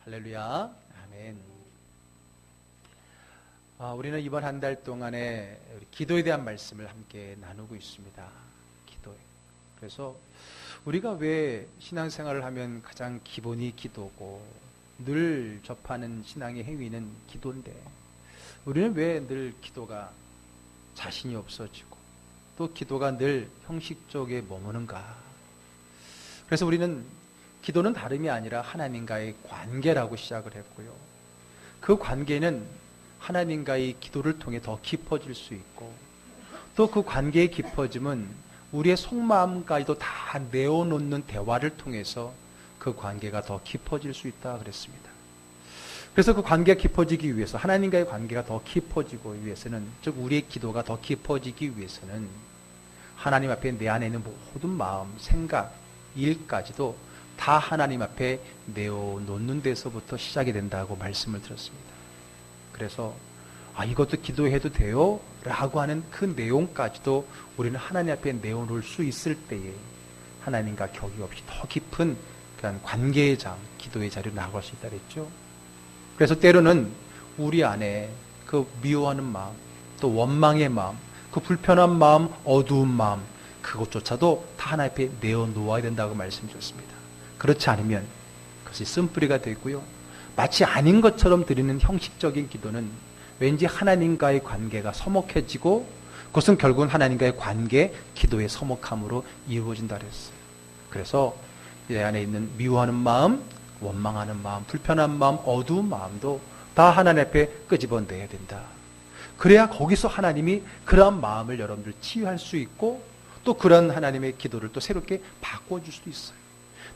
할렐루야. 아멘. 우리는 이번 한 달 동안에 기도에 대한 말씀을 함께 나누고 있습니다. 기도에. 그래서 우리가 왜 신앙생활을 하면 가장 기본이 기도고 늘 접하는 신앙의 행위는 기도인데 우리는 왜 늘 기도가 자신이 없어지고 또 기도가 늘 형식적에 머무는가? 그래서 우리는 기도는 다름이 아니라 하나님과의 관계라고 시작을 했고요. 그 관계는 하나님과의 기도를 통해 더 깊어질 수 있고 또 그 관계의 깊어짐은 우리의 속마음까지도 다 내어놓는 대화를 통해서 그 관계가 더 깊어질 수 있다 그랬습니다. 그래서 그 관계가 깊어지기 위해서 하나님과의 관계가 더 깊어지고 위해서는 즉 우리의 기도가 더 깊어지기 위해서는 하나님 앞에 내 안에 있는 모든 마음, 생각, 일까지도 다 하나님 앞에 내어놓는 데서부터 시작이 된다고 말씀을 드렸습니다. 그래서 이것도 기도해도 돼요? 라고 하는 그 내용까지도 우리는 하나님 앞에 내어놓을 수 있을 때에 하나님과 격이 없이 더 깊은 그런 관계의 장, 기도의 자리로 나아갈 수 있다 그랬죠. 그래서 때로는 우리 안에 그 미워하는 마음, 또 원망의 마음, 그 불편한 마음, 어두운 마음, 그것조차도 다 하나님 앞에 내어놓아야 된다고 말씀드렸습니다. 그렇지 않으면 그것이 쓴뿌리가 되고요. 마치 아닌 것처럼 드리는 형식적인 기도는 왠지 하나님과의 관계가 서먹해지고 그것은 결국은 하나님과의 관계, 기도의 서먹함으로 이루어진다 그랬어요. 그래서 내 안에 있는 미워하는 마음, 원망하는 마음, 불편한 마음, 어두운 마음도 다 하나님 앞에 끄집어내야 된다. 그래야 거기서 하나님이 그러한 마음을 여러분들 치유할 수 있고 또 그런 하나님의 기도를 또 새롭게 바꿔줄 수도 있어요.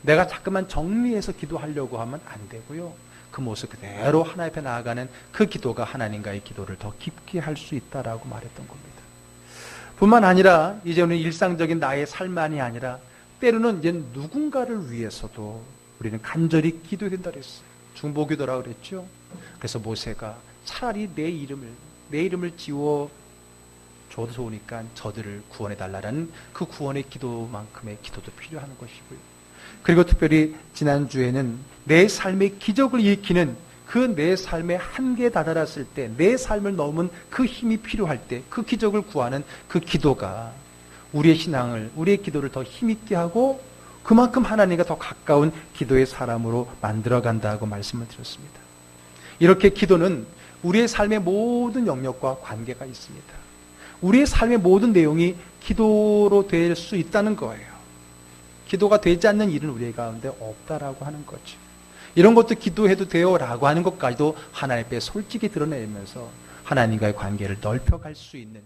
내가 자꾸만 정리해서 기도하려고 하면 안 되고요. 그 모습 그대로 하나님 앞에 나아가는 그 기도가 하나님과의 기도를 더 깊게 할 수 있다라고 말했던 겁니다. 뿐만 아니라 이제는 일상적인 나의 삶만이 아니라 때로는 이제 누군가를 위해서도 우리는 간절히 기도해야 된다 그랬어요. 중보기도라고 그랬죠. 그래서 모세가 차라리 내 이름을 지워 줘도 좋으니까 저들을 구원해 달라는 그 구원의 기도만큼의 기도도 필요한 것이고요. 그리고 특별히 지난주에는 내 삶의 기적을 일으키는 그 내 삶의 한계에 다다랐을 때 내 삶을 넘은 그 힘이 필요할 때 그 기적을 구하는 그 기도가 우리의 신앙을, 우리의 기도를 더 힘있게 하고 그만큼 하나님과 더 가까운 기도의 사람으로 만들어간다고 말씀을 드렸습니다. 이렇게 기도는 우리의 삶의 모든 영역과 관계가 있습니다. 우리의 삶의 모든 내용이 기도로 될 수 있다는 거예요. 기도가 되지 않는 일은 우리 가운데 없다라고 하는 거죠. 이런 것도 기도해도 돼요 라고 하는 것까지도 하나님 앞에 솔직히 드러내면서 하나님과의 관계를 넓혀갈 수 있는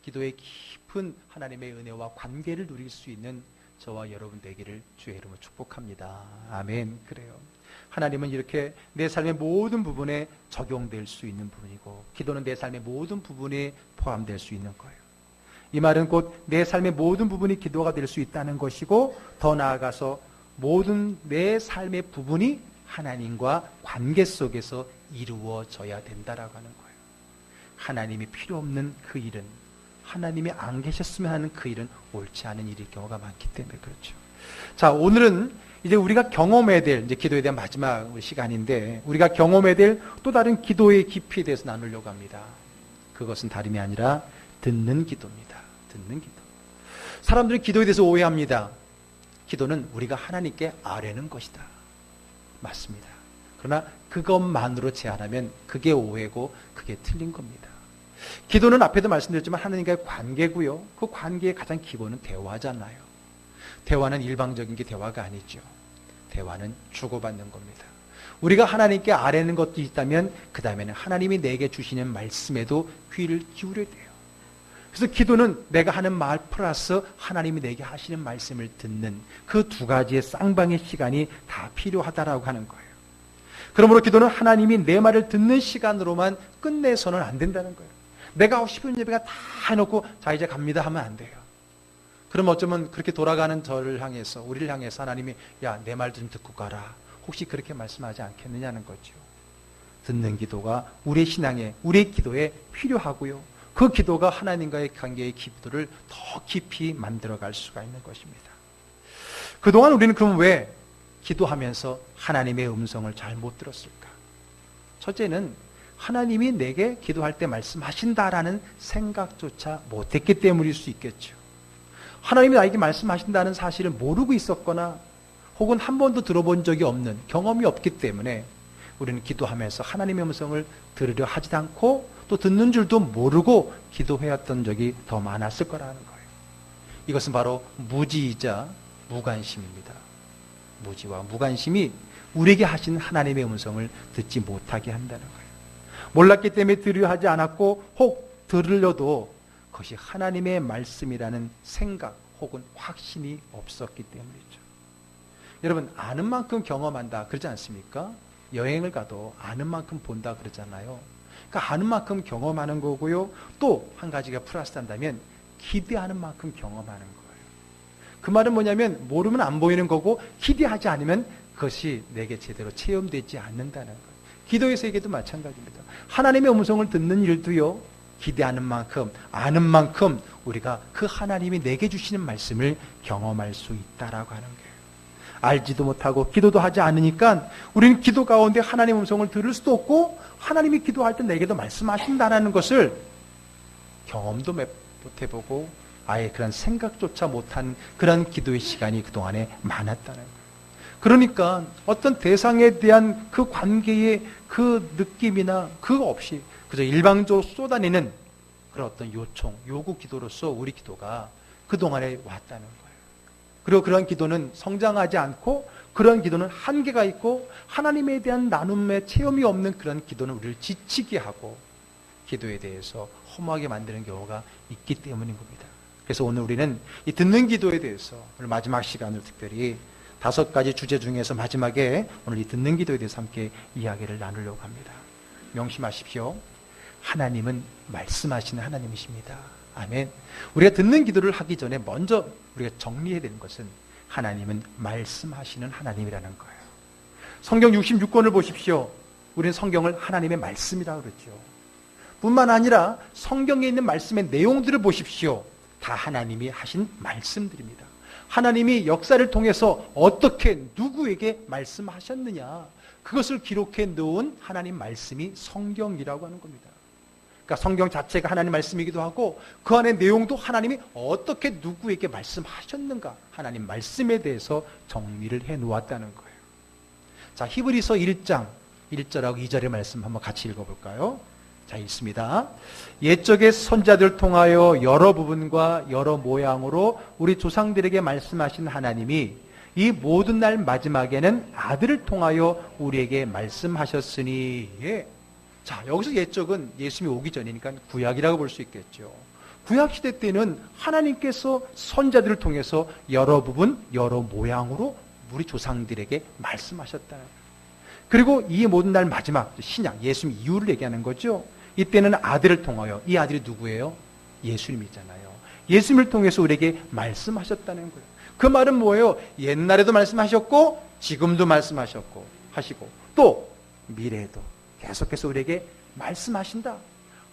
기도의 깊은 하나님의 은혜와 관계를 누릴 수 있는 저와 여러분 되기를 주의 이름으로 축복합니다. 아멘. 그래요. 하나님은 이렇게 내 삶의 모든 부분에 적용될 수 있는 부분이고 기도는 내 삶의 모든 부분에 포함될 수 있는 거예요. 이 말은 곧 내 삶의 모든 부분이 기도가 될 수 있다는 것이고 더 나아가서 모든 내 삶의 부분이 하나님과 관계 속에서 이루어져야 된다라고 하는 거예요. 하나님이 필요 없는 그 일은 하나님이 안 계셨으면 하는 그 일은 옳지 않은 일일 경우가 많기 때문에 그렇죠. 자, 오늘은 이제 우리가 경험해야 될 이제 기도에 대한 마지막 시간인데 우리가 경험해야 될 또 다른 기도의 깊이에 대해서 나누려고 합니다. 그것은 다름이 아니라 듣는 기도입니다. 듣는 기도. 사람들이 기도에 대해서 오해합니다. 기도는 우리가 하나님께 아뢰는 것이다. 맞습니다. 그러나 그것만으로 제한하면 그게 오해고 그게 틀린 겁니다. 기도는 앞에도 말씀드렸지만 하나님과의 관계고요. 그 관계의 가장 기본은 대화잖아요. 대화는 일방적인 게 대화가 아니죠. 대화는 주고받는 겁니다. 우리가 하나님께 아뢰는 것도 있다면 그 다음에는 하나님이 내게 주시는 말씀에도 귀를 기울여야 돼요. 그래서 기도는 내가 하는 말 플러스 하나님이 내게 하시는 말씀을 듣는 그 두 가지의 쌍방의 시간이 다 필요하다라고 하는 거예요. 그러므로 기도는 하나님이 내 말을 듣는 시간으로만 끝내서는 안 된다는 거예요. 내가 하고 싶은 예배가 다 해놓고 자 이제 갑니다 하면 안 돼요. 그럼 어쩌면 그렇게 돌아가는 저를 향해서 우리를 향해서 하나님이 야 내 말 좀 듣고 가라. 혹시 그렇게 말씀하지 않겠느냐는 거죠. 듣는 기도가 우리의 신앙에 우리의 기도에 필요하고요. 그 기도가 하나님과의 관계의 기도를 더 깊이 만들어갈 수가 있는 것입니다. 그동안 우리는 그럼 왜 기도하면서 하나님의 음성을 잘 못 들었을까? 첫째는 하나님이 내게 기도할 때 말씀하신다라는 생각조차 못했기 때문일 수 있겠죠. 하나님이 나에게 말씀하신다는 사실을 모르고 있었거나 혹은 한 번도 들어본 적이 없는, 경험이 없기 때문에 우리는 기도하면서 하나님의 음성을 들으려 하지도 않고 또 듣는 줄도 모르고 기도해왔던 적이 더 많았을 거라는 거예요. 이것은 바로 무지이자 무관심입니다. 무지와 무관심이 우리에게 하신 하나님의 음성을 듣지 못하게 한다는 거예요. 몰랐기 때문에 들으려 하지 않았고 혹 들으려도 그것이 하나님의 말씀이라는 생각 혹은 확신이 없었기 때문이죠. 여러분, 아는 만큼 경험한다 그러지 않습니까? 여행을 가도 아는 만큼 본다 그러잖아요. 그러니까 아는 만큼 경험하는 거고요. 또 한 가지가 플러스 한다면 기대하는 만큼 경험하는 거예요. 그 말은 뭐냐면 모르면 안 보이는 거고 기대하지 않으면 그것이 내게 제대로 체험되지 않는다는 거예요. 기도의 세계도 마찬가지입니다. 하나님의 음성을 듣는 일도요, 기대하는 만큼 아는 만큼 우리가 그 하나님이 내게 주시는 말씀을 경험할 수 있다라고 하는 거예요. 알지도 못하고 기도도 하지 않으니까 우리는 기도 가운데 하나님의 음성을 들을 수도 없고 하나님이 기도할 때 내게도 말씀하신다는 것을 경험도 못 해보고 아예 그런 생각조차 못한 그런 기도의 시간이 그동안에 많았다는 거예요. 그러니까 어떤 대상에 대한 그 관계의 그 느낌이나 그거 없이 그저 일방적으로 쏟아내는 그런 어떤 요청, 요구 기도로서 우리 기도가 그동안에 왔다는 거예요. 그리고 그런 기도는 성장하지 않고 그런 기도는 한계가 있고 하나님에 대한 나눔의 체험이 없는 그런 기도는 우리를 지치게 하고 기도에 대해서 허무하게 만드는 경우가 있기 때문인 겁니다. 그래서 오늘 우리는 이 듣는 기도에 대해서 오늘 마지막 시간을 특별히 5가지 주제 중에서 마지막에 오늘 이 듣는 기도에 대해서 함께 이야기를 나누려고 합니다. 명심하십시오. 하나님은 말씀하시는 하나님이십니다. 아멘. 우리가 듣는 기도를 하기 전에 먼저 우리가 정리해야 되는 것은 하나님은 말씀하시는 하나님이라는 거예요. 성경 66권을 보십시오. 우리는 성경을 하나님의 말씀이라고 그러죠. 뿐만 아니라 성경에 있는 말씀의 내용들을 보십시오. 다 하나님이 하신 말씀들입니다. 하나님이 역사를 통해서 어떻게 누구에게 말씀하셨느냐, 그것을 기록해 놓은 하나님 말씀이 성경이라고 하는 겁니다. 그러니까 성경 자체가 하나님 말씀이기도 하고 그 안에 내용도 하나님이 어떻게 누구에게 말씀하셨는가, 하나님 말씀에 대해서 정리를 해 놓았다는 거예요. 자, 히브리서 1장 1절하고 2절의 말씀 한번 같이 읽어볼까요? 자, 있습니다. 옛적의 선자들 통하여 여러 부분과 여러 모양으로 우리 조상들에게 말씀하신 하나님이 이 모든 날 마지막에는 아들을 통하여 우리에게 말씀하셨으니. 예. 자, 여기서 옛적은 예수님이 오기 전이니까 구약이라고 볼 수 있겠죠. 구약시대 때는 하나님께서 선자들을 통해서 여러 부분, 여러 모양으로 우리 조상들에게 말씀하셨다. 그리고 이 모든 날 마지막 신약, 예수님 이후를 얘기하는 거죠. 이때는 아들을 통하여, 이 아들이 누구예요? 예수님이잖아요. 예수님을 통해서 우리에게 말씀하셨다는 거예요. 그 말은 뭐예요? 옛날에도 말씀하셨고 지금도 말씀하셨고 하시고 또 미래에도 계속해서 우리에게 말씀하신다.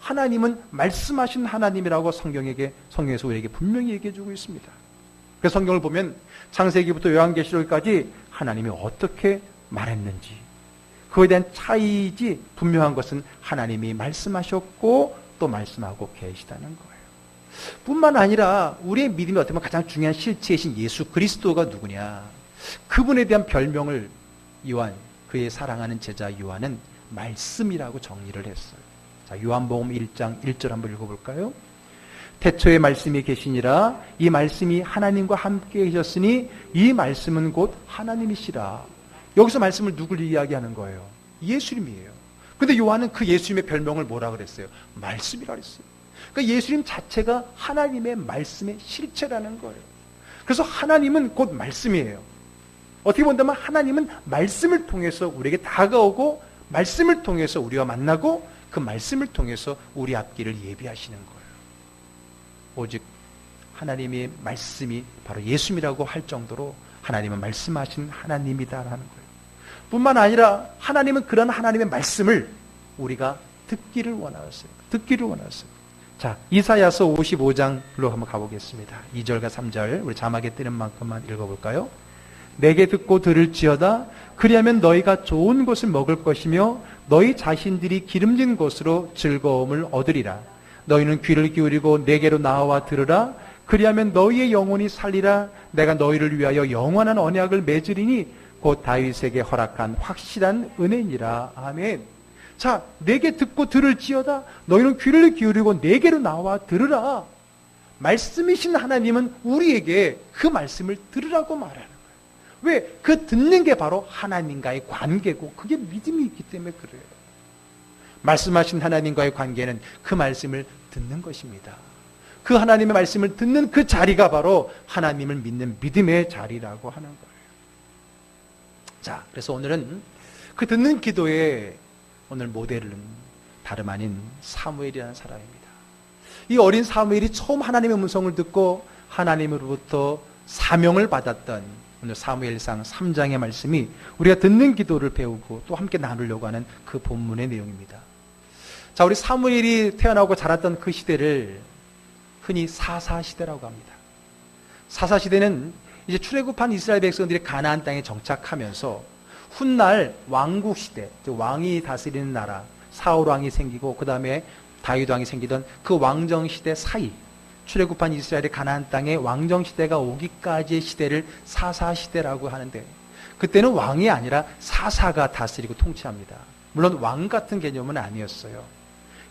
하나님은 말씀하신 하나님이라고 성경에서 우리에게 분명히 얘기해주고 있습니다. 그래서 성경을 보면 창세기부터 요한계시록까지 하나님이 어떻게 말했는지 그거에 대한 차이지 분명한 것은 하나님이 말씀하셨고 또 말씀하고 계시다는 거예요. 뿐만 아니라 우리의 믿음이 어떻게 보면 가장 중요한 실체이신 예수 그리스도가 누구냐, 그분에 대한 별명을 요한, 그의 사랑하는 제자 요한은 말씀이라고 정리를 했어요. 자, 요한복음 1장 1절 한번 읽어볼까요? 태초에 말씀이 계시니라. 이 말씀이 하나님과 함께 계셨으니 이 말씀은 곧 하나님이시라. 여기서 말씀을 누굴 이야기하는 거예요? 예수님이에요. 근데 요한은 그 예수님의 별명을 뭐라 그랬어요? 말씀이라 그랬어요. 그러니까 예수님 자체가 하나님의 말씀의 실체라는 거예요. 그래서 하나님은 곧 말씀이에요. 어떻게 본다면 하나님은 말씀을 통해서 우리에게 다가오고 말씀을 통해서 우리와 만나고 그 말씀을 통해서 우리 앞길을 예비하시는 거예요. 오직 하나님의 말씀이 바로 예수님이라고 할 정도로 하나님은 말씀하신 하나님이다라는 거예요. 뿐만 아니라 하나님은 그런 하나님의 말씀을 우리가 듣기를 원하셨어요. 듣기를 원하셨어요. 자, 이사야서 55장로 한번 가보겠습니다. 2절과 3절 우리 자막에 뜨는 만큼만 읽어볼까요? 내게 듣고 들을지어다. 그리하면 너희가 좋은 것을 먹을 것이며 너희 자신들이 기름진 것으로 즐거움을 얻으리라. 너희는 귀를 기울이고 내게로 나와 들으라. 그리하면 너희의 영혼이 살리라. 내가 너희를 위하여 영원한 언약을 맺으리니 곧 다윗에게 허락한 확실한 은혜니라. 아멘. 자, 내게 듣고 들을지어다. 너희는 귀를 기울이고 내게로 나와 들으라. 말씀이신 하나님은 우리에게 그 말씀을 들으라고 말하는 거예요. 왜? 그 듣는 게 바로 하나님과의 관계고 그게 믿음이 있기 때문에 그래요. 말씀하신 하나님과의 관계는 그 말씀을 듣는 것입니다. 그 하나님의 말씀을 듣는 그 자리가 바로 하나님을 믿는 믿음의 자리라고 하는 거예요. 자, 그래서 오늘은 그 듣는 기도의 오늘 모델은 다름 아닌 사무엘이라는 사람입니다. 이 어린 사무엘이 처음 하나님의 음성을 듣고 하나님으로부터 사명을 받았던 오늘 사무엘상 3장의 말씀이 우리가 듣는 기도를 배우고 또 함께 나누려고 하는 그 본문의 내용입니다. 자, 우리 사무엘이 태어나고 자랐던 그 시대를 흔히 사사시대라고 합니다. 사사시대는 이제 출애굽한 이스라엘 백성들이 가나안 땅에 정착하면서 훗날 왕국시대, 왕이 다스리는 나라, 사울 왕이 생기고 그 다음에 다윗 왕이 생기던 그 왕정시대 사이, 출애굽한 이스라엘의 가나안 땅에 왕정시대가 오기까지의 시대를 사사시대라고 하는데, 그때는 왕이 아니라 사사가 다스리고 통치합니다. 물론 왕 같은 개념은 아니었어요.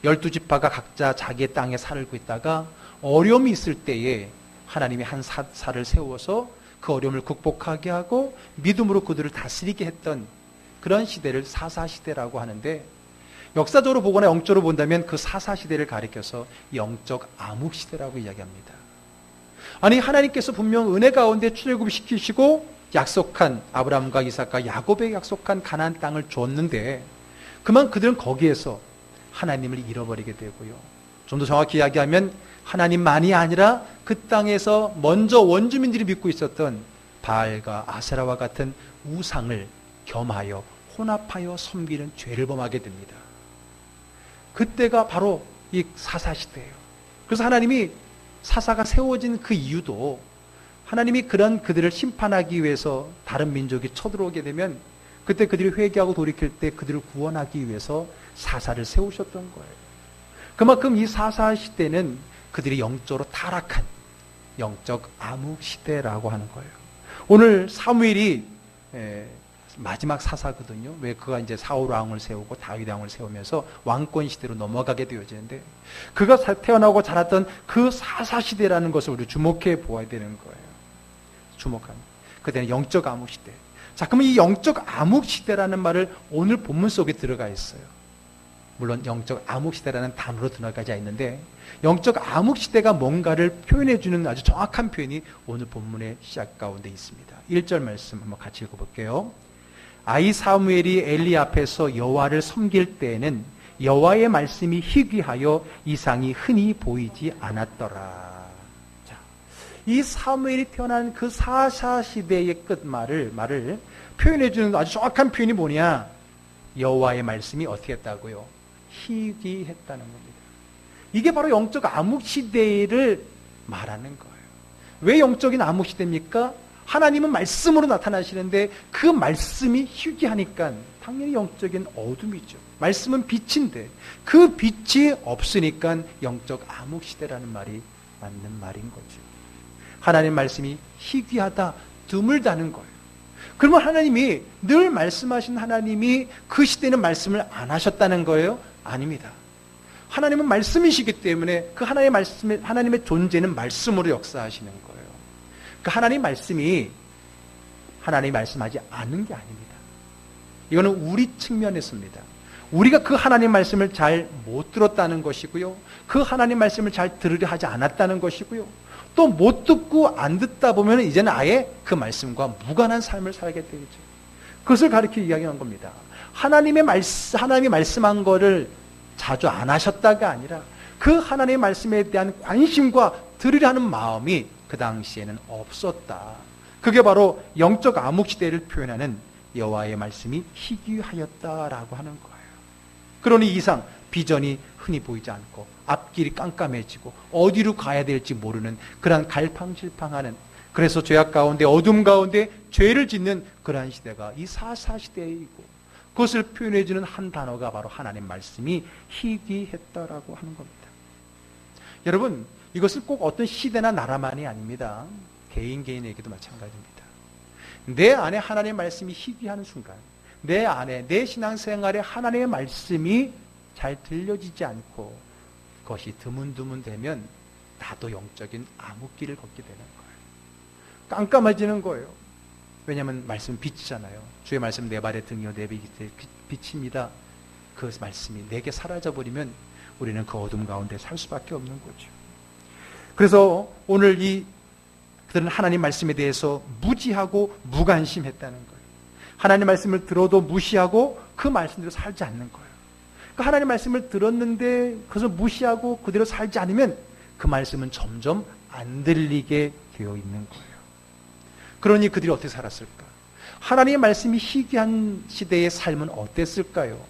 12지파가 각자 자기의 땅에 살고 있다가 어려움이 있을 때에 하나님이 한 사사를 세워서 그 어려움을 극복하게 하고 믿음으로 그들을 다스리게 했던 그런 시대를 사사시대라고 하는데, 역사적으로 보거나 영적으로 본다면 그 사사시대를 가리켜서 영적 암흑시대라고 이야기합니다. 아니, 하나님께서 분명 은혜 가운데 출애굽시키시고 약속한 아브라함과 이삭과 야곱에게 약속한 가나안 땅을 줬는데 그만 그들은 거기에서 하나님을 잃어버리게 되고요. 좀 더 정확히 이야기하면 하나님만이 아니라 그 땅에서 먼저 원주민들이 믿고 있었던 바알과 아세라와 같은 우상을 겸하여 혼합하여 섬기는 죄를 범하게 됩니다. 그때가 바로 이 사사시대예요. 그래서 하나님이 사사가 세워진 그 이유도 하나님이 그런 그들을 심판하기 위해서 다른 민족이 쳐들어오게 되면 그때 그들이 회개하고 돌이킬 때 그들을 구원하기 위해서 사사를 세우셨던 거예요. 그만큼 이 사사시대는 그들이 영적으로 타락한 영적 암흑시대라고 하는 거예요. 오늘 사무엘이 마지막 사사거든요. 왜 그가 이제 사울 왕을 세우고 다윗 왕을 세우면서 왕권 시대로 넘어가게 되어지는데, 그가 태어나고 자랐던 그 사사 시대라는 것을 우리 주목해 보아야 되는 거예요. 주목하는. 그때는 영적 암흑 시대. 자, 그러면 이 영적 암흑 시대라는 말을 오늘 본문 속에 들어가 있어요. 물론 영적 암흑 시대라는 단어로 들어가지 있는데, 영적 암흑 시대가 뭔가를 표현해 주는 아주 정확한 표현이 오늘 본문의 시작 가운데 있습니다. 1절 말씀 한번 같이 읽어볼게요. 아이 사무엘이 엘리 앞에서 여호와를 섬길 때에는 여호와의 말씀이 희귀하여 이상이 흔히 보이지 않았더라. 자, 이 사무엘이 태어난 그 사사 시대의 끝말을 표현해 주는 아주 정확한 표현이 뭐냐? 여호와의 말씀이 어떻게 했다고요? 희귀했다는 겁니다. 이게 바로 영적 암흑 시대를 말하는 거예요. 왜 영적인 암흑 시대입니까? 하나님은 말씀으로 나타나시는데 그 말씀이 희귀하니까 당연히 영적인 어둠이죠. 말씀은 빛인데 그 빛이 없으니까 영적 암흑시대라는 말이 맞는 말인 거죠. 하나님 말씀이 희귀하다, 드물다는 거예요. 그러면 하나님이 늘 말씀하신 하나님이 그 시대는 말씀을 안 하셨다는 거예요? 아닙니다. 하나님은 말씀이시기 때문에 그 하나님의 존재는 말씀으로 역사하시는 거예요. 그 하나님 말씀이 하나님이 말씀하지 않은 게 아닙니다. 이거는 우리 측면에서입니다. 우리가 그 하나님 말씀을 잘 못 들었다는 것이고요. 그 하나님 말씀을 잘 들으려 하지 않았다는 것이고요. 또 못 듣고 안 듣다 보면 이제는 아예 그 말씀과 무관한 삶을 살게 되죠. 그것을 가르쳐 이야기한 겁니다. 하나님이 말씀한 거를 자주 안 하셨다가 아니라 그 하나님의 말씀에 대한 관심과 들으려 하는 마음이 그 당시에는 없었다. 그게 바로 영적 암흑시대를 표현하는 여호와의 말씀이 희귀하였다라고 하는 거예요. 그러니 이상 비전이 흔히 보이지 않고 앞길이 깜깜해지고 어디로 가야 될지 모르는 그런 갈팡질팡하는 그래서 죄악 가운데 어둠 가운데 죄를 짓는 그러한 시대가 이 사사시대이고, 그것을 표현해 주는 한 단어가 바로 하나님 말씀이 희귀했다라고 하는 겁니다. 여러분, 이것은 꼭 어떤 시대나 나라만이 아닙니다. 개인에게도 마찬가지입니다. 내 안에 하나님의 말씀이 희귀하는 순간, 내 안에 내 신앙생활에 하나님의 말씀이 잘 들려지지 않고 그것이 드문드문 되면 나도 영적인 암흑길을 걷게 되는 거예요. 깜깜해지는 거예요. 왜냐하면 말씀은 빛이잖아요. 주의 말씀 내 발의 등이요 내 빛입니다. 그 말씀이 내게 사라져버리면 우리는 그 어둠 가운데 살 수밖에 없는 거죠. 그래서 오늘 그들은 하나님 말씀에 대해서 무지하고 무관심했다는 거예요. 하나님 말씀을 들어도 무시하고 그 말씀대로 살지 않는 거예요. 그러니까 하나님 말씀을 들었는데 그것을 무시하고 그대로 살지 않으면 그 말씀은 점점 안 들리게 되어 있는 거예요. 그러니 그들이 어떻게 살았을까? 하나님의 말씀이 희귀한 시대의 삶은 어땠을까요?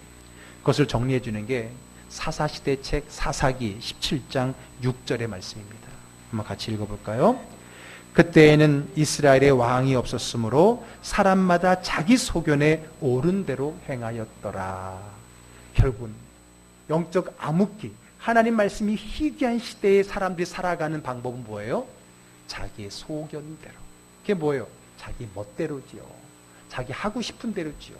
그것을 정리해 주는 게 사사시대 책 사사기 17장 6절의 말씀입니다. 한번 같이 읽어볼까요? 그때에는 이스라엘의 왕이 없었으므로 사람마다 자기 소견에 옳은 대로 행하였더라. 결국은 영적 암흑기, 하나님 말씀이 희귀한 시대에 사람들이 살아가는 방법은 뭐예요? 자기의 소견대로. 그게 뭐예요? 자기 멋대로지요. 자기 하고 싶은 대로지요.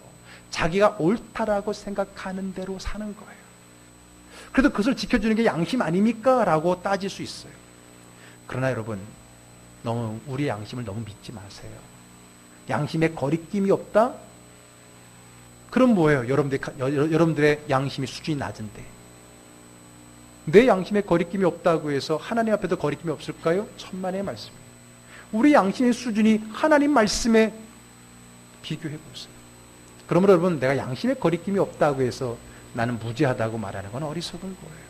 자기가 옳다라고 생각하는 대로 사는 거예요. 그래도 그것을 지켜주는 게 양심 아닙니까? 라고 따질 수 있어요. 그러나 여러분, 너무 우리의 양심을 너무 믿지 마세요. 양심에 거리낌이 없다? 그럼 뭐예요? 여러분들의 양심이 수준이 낮은데. 내 양심에 거리낌이 없다고 해서 하나님 앞에도 거리낌이 없을까요? 천만의 말씀입니다. 우리 양심의 수준이 하나님 말씀에 비교해 보세요. 그러므로 여러분, 내가 양심에 거리낌이 없다고 해서 나는 무지하다고 말하는 건 어리석은 거예요.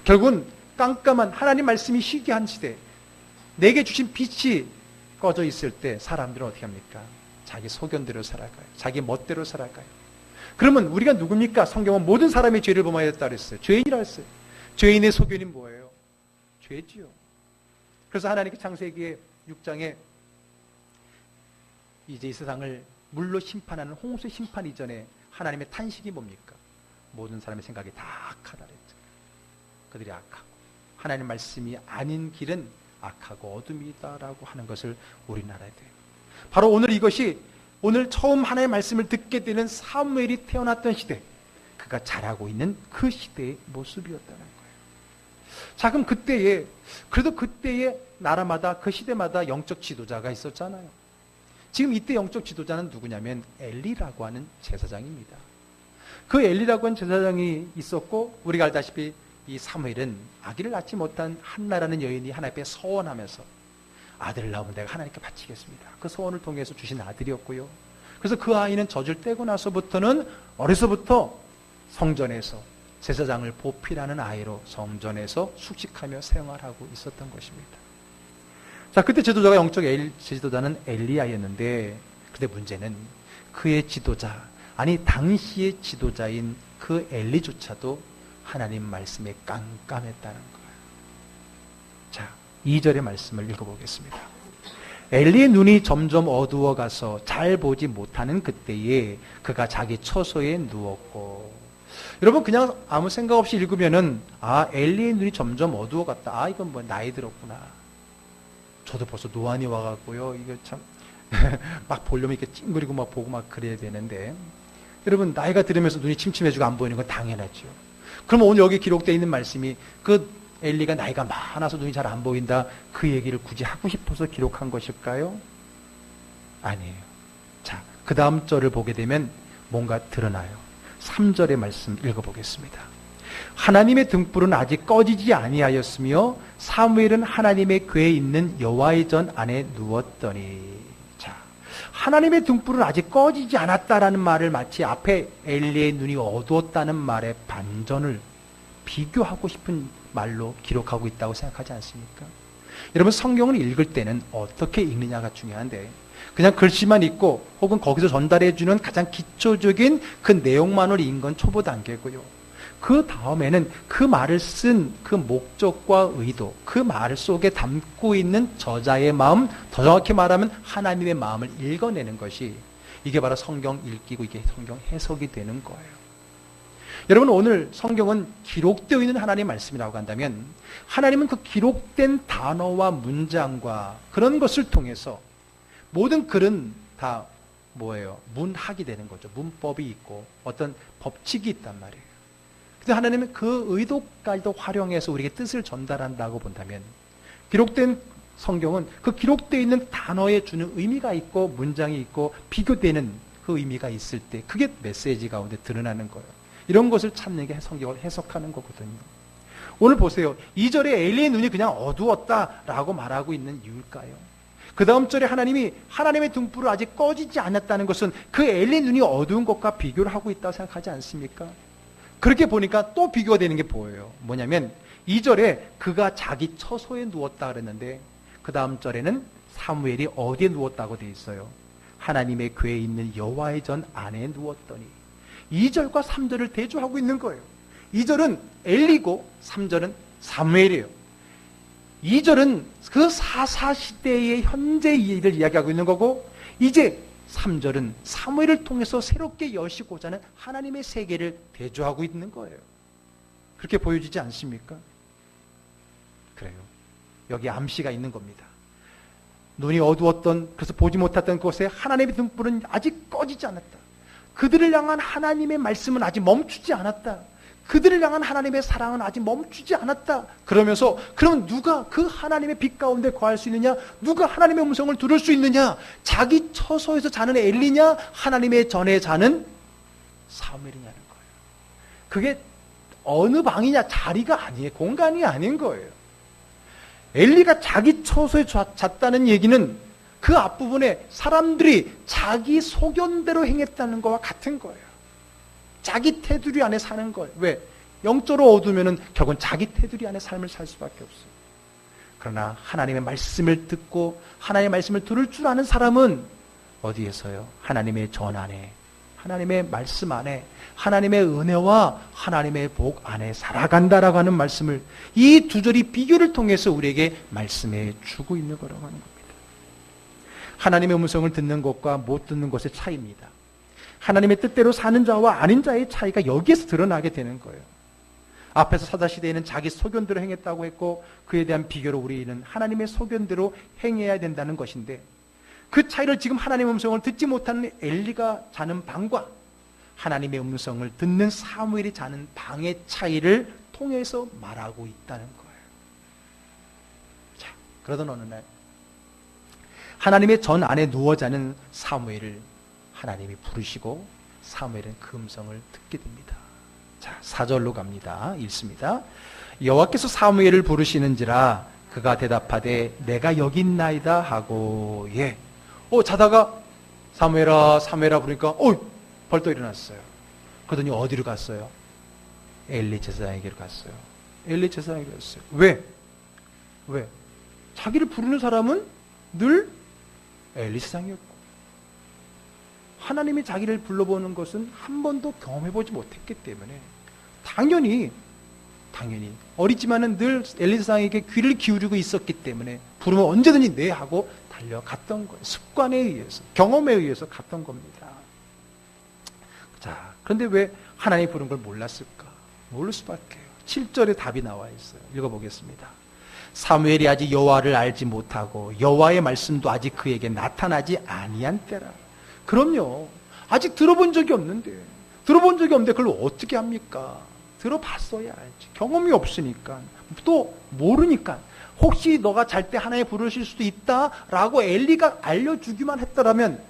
결국은 깜깜한 하나님 말씀이 희귀한 시대, 내게 주신 빛이 꺼져 있을 때 사람들은 어떻게 합니까? 자기 소견대로 살아가요. 자기 멋대로 살아가요. 그러면 우리가 누굽니까? 성경은 모든 사람이 죄를 범하였다 그랬어요. 죄인이라 했어요. 죄인의 소견이 뭐예요? 죄지요. 그래서 하나님께 창세기 6장에 이제 이 세상을 물로 심판하는 홍수 심판 이전에 하나님의 탄식이 뭡니까? 모든 사람의 생각이 다 악하다 그랬죠. 그들이 악하고 하나님 말씀이 아닌 길은 악하고 어둠이다라고 하는 것을 우리는 알아야 돼요. 바로 오늘 이것이 오늘 처음 하나님의 말씀을 듣게 되는 사무엘이 태어났던 시대, 그가 자라고 있는 그 시대의 모습이었다는 거예요. 자, 그럼 그래도 그때의 나라마다 그 시대마다 영적 지도자가 있었잖아요. 지금 이때 영적 지도자는 누구냐면 엘리라고 하는 제사장입니다. 그 엘리라고 하는 제사장이 있었고, 우리가 알다시피 이 사무엘은 아기를 낳지 못한 한나라는 여인이 하나님 앞에 서원하면서 아들을 낳으면 내가 하나님께 바치겠습니다. 그 소원을 통해서 주신 아들이었고요. 그래서 그 아이는 젖을 떼고 나서부터는 어려서부터 성전에서 제사장을 보필하는 아이로 성전에서 숙식하며 생활하고 있었던 것입니다. 자, 그때 지도자가 영적 지도자는 엘리야였는데, 근데 문제는 그의 지도자, 아니 당시의 지도자인 그 엘리조차도 하나님 말씀에 깜깜했다는 거예요. 자, 2절의 말씀을 읽어보겠습니다. 엘리의 눈이 점점 어두워가서 잘 보지 못하는 그때에 그가 자기 처소에 누웠고. 여러분, 그냥 아무 생각 없이 읽으면은 엘리의 눈이 점점 어두워갔다. 이건 뭐 나이 들었구나. 저도 벌써 노안이 와갖고요. 이게 참 막 보려면 이렇게 찡그리고 막 보고 막 그래야 되는데, 여러분, 나이가 들으면서 눈이 침침해지고 안 보이는 건 당연하죠. 그러면 오늘 여기 기록되어 있는 말씀이 그 엘리가 나이가 많아서 눈이 잘 안 보인다, 그 얘기를 굳이 하고 싶어서 기록한 것일까요? 아니에요. 자, 그 다음 절을 보게 되면 뭔가 드러나요. 3절의 말씀 읽어보겠습니다. 하나님의 등불은 아직 꺼지지 아니하였으며 사무엘은 하나님의 궤에 있는 여호와의 전 안에 누웠더니. 자, 하나님의 등불은 아직 꺼지지 않았다라는 말을 마치 앞에 엘리의 눈이 어두웠다는 말의 반전을 비교하고 싶은 말로 기록하고 있다고 생각하지 않습니까? 여러분, 성경을 읽을 때는 어떻게 읽느냐가 중요한데, 그냥 글씨만 읽고 혹은 거기서 전달해 주는 가장 기초적인 그 내용만을 읽은 건 초보 단계고요. 그 다음에는 그 말을 쓴 그 목적과 의도, 그 말 속에 담고 있는 저자의 마음, 더 정확히 말하면 하나님의 마음을 읽어내는 것이 이게 바로 성경 읽기고 이게 성경 해석이 되는 거예요. 여러분, 오늘 성경은 기록되어 있는 하나님의 말씀이라고 한다면 하나님은 그 기록된 단어와 문장과 그런 것을 통해서 모든 글은 다 뭐예요? 문학이 되는 거죠. 문법이 있고 어떤 법칙이 있단 말이에요. 근데 하나님은 그 의도까지도 활용해서 우리에게 뜻을 전달한다고 본다면 기록된 성경은 그 기록되어 있는 단어에 주는 의미가 있고 문장이 있고 비교되는 그 의미가 있을 때 그게 메시지 가운데 드러나는 거예요. 이런 것을 찾는 게 성경을 해석하는 거거든요. 오늘 보세요. 2절에 엘리의 눈이 그냥 어두웠다라고 말하고 있는 이유일까요? 그 다음 절에 하나님이 하나님의 등불을 아직 꺼지지 않았다는 것은 그 엘리의 눈이 어두운 것과 비교를 하고 있다고 생각하지 않습니까? 그렇게 보니까 또 비교가 되는 게 보여요. 뭐냐면 2절에 그가 자기 처소에 누웠다 그랬는데 그 다음 절에는 사무엘이 어디에 누웠다고 되어 있어요? 하나님의 궤에 있는 여호와의 전 안에 누웠더니 2절과 3절을 대조하고 있는 거예요. 2절은 엘리고 3절은 사무엘이에요. 2절은 그 사사시대의 현재 일을 이야기하고 있는 거고 이제 3절은 사무엘을 통해서 새롭게 여시고자 하는 하나님의 세계를 대조하고 있는 거예요. 그렇게 보여지지 않습니까? 그래요. 여기 암시가 있는 겁니다. 눈이 어두웠던, 그래서 보지 못했던 곳에 하나님의 등불은 아직 꺼지지 않았다. 그들을 향한 하나님의 말씀은 아직 멈추지 않았다. 그들을 향한 하나님의 사랑은 아직 멈추지 않았다. 그러면서 그럼 누가 그 하나님의 빛 가운데 거할 수 있느냐? 누가 하나님의 음성을 들을 수 있느냐? 자기 처소에서 자는 엘리냐? 하나님의 전에 자는 사무엘이냐는 거예요. 그게 어느 방이냐? 자리가 아니에요. 공간이 아닌 거예요. 엘리가 자기 처소에 잤다는 얘기는 그 앞부분에 사람들이 자기 소견대로 행했다는 것과 같은 거예요. 자기 테두리 안에 사는 거예요. 왜? 영적으로 어두우면 결국은 자기 테두리 안에 삶을 살 수밖에 없어요. 그러나 하나님의 말씀을 듣고 하나님의 말씀을 들을 줄 아는 사람은 어디에서요? 하나님의 전 안에, 하나님의 말씀 안에, 하나님의 은혜와 하나님의 복 안에 살아간다라고 하는 말씀을 이 두 절이 비교를 통해서 우리에게 말씀해 주고 있는 거라고 하는 겁니다. 하나님의 음성을 듣는 것과 못 듣는 것의 차이입니다. 하나님의 뜻대로 사는 자와 아닌 자의 차이가 여기에서 드러나게 되는 거예요. 앞에서 사사시대에는 자기 소견대로 행했다고 했고 그에 대한 비교로 우리는 하나님의 소견대로 행해야 된다는 것인데 그 차이를 지금 하나님의 음성을 듣지 못하는 엘리가 자는 방과 하나님의 음성을 듣는 사무엘이 자는 방의 차이를 통해서 말하고 있다는 거예요. 자, 그러던 어느 날 하나님의 전 안에 누워 자는 사무엘을 하나님이 부르시고 사무엘은 그 음성을 듣게 됩니다. 자, 4절로 갑니다. 읽습니다. 여호와께서 사무엘을 부르시는지라 그가 대답하되 내가 여기 있나이다 하고 예. 자다가 사무엘아 사무엘아 부르니까 벌떡 일어났어요. 그러더니 어디로 갔어요? 엘리 제사장에게로 갔어요. 엘리 제사장에게로 갔어요. 왜? 자기를 부르는 사람은 늘 엘리 제사장이었고 하나님이 자기를 불러보는 것은 한 번도 경험해보지 못했기 때문에 당연히 어리지만은 늘 엘리 제사장에게 귀를 기울이고 있었기 때문에 부르면 언제든지 네 하고 달려갔던 거예요. 습관에 의해서, 경험에 의해서 갔던 겁니다. 자, 그런데 왜 하나님이 부른 걸 몰랐을까? 모를 수밖에요. 7절에 답이 나와 있어요. 읽어보겠습니다. 사무엘이 아직 여호와를 알지 못하고 여호와의 말씀도 아직 그에게 나타나지 아니한 때라. 그럼요. 아직 들어본 적이 없는데 그걸 어떻게 합니까? 들어봤어야 알지. 경험이 없으니까 또 모르니까 혹시 너가 잘 때 하나님 부르실 수도 있다라고 엘리가 알려주기만 했더라면